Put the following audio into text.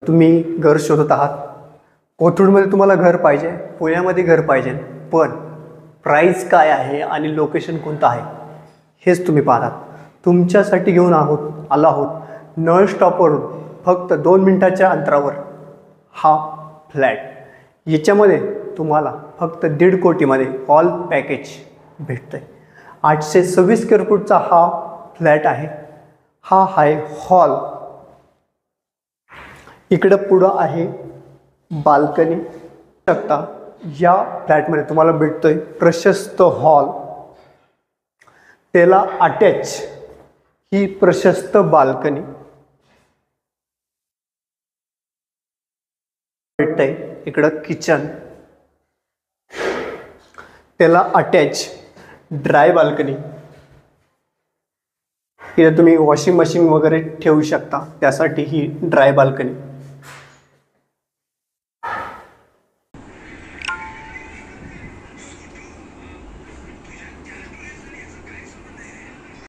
तुम्ही घर शोधत आहात, कोथरूडमध्ये तुम्हाला घर पाहिजे, पुण्यामध्ये घर पाहिजे, पण प्राईस काय आहे आणि लोकेशन कोणतं आहे हेच तुम्ही पाहतात. तुमच्यासाठी घेऊन आलो आहोत नळ स्टॉपवरून फक्त 2 मिनिटाच्या अंतरावर हा फ्लॅट. याच्यामध्ये तुम्हाला फक्त 1.5 कोटीमध्ये ऑल पॅकेज भेटतं आहे. 826 स्क्वेअर फूटचा हा फ्लॅट आहे. हा आहे हॉल. इकडं पुढं आहे बाल्कनी. शकता या फ्लॅटमध्ये तुम्हाला भेटतोय प्रशस्त हॉल, त्याला अटॅच ही प्रशस्त बाल्कनी भेटतंय. इकडं किचन, त्याला अटॅच ड्राय बाल्कनी. इथे तुम्ही वॉशिंग मशीन वगैरे ठेवू शकता, त्यासाठी ही ड्राय बाल्कनी.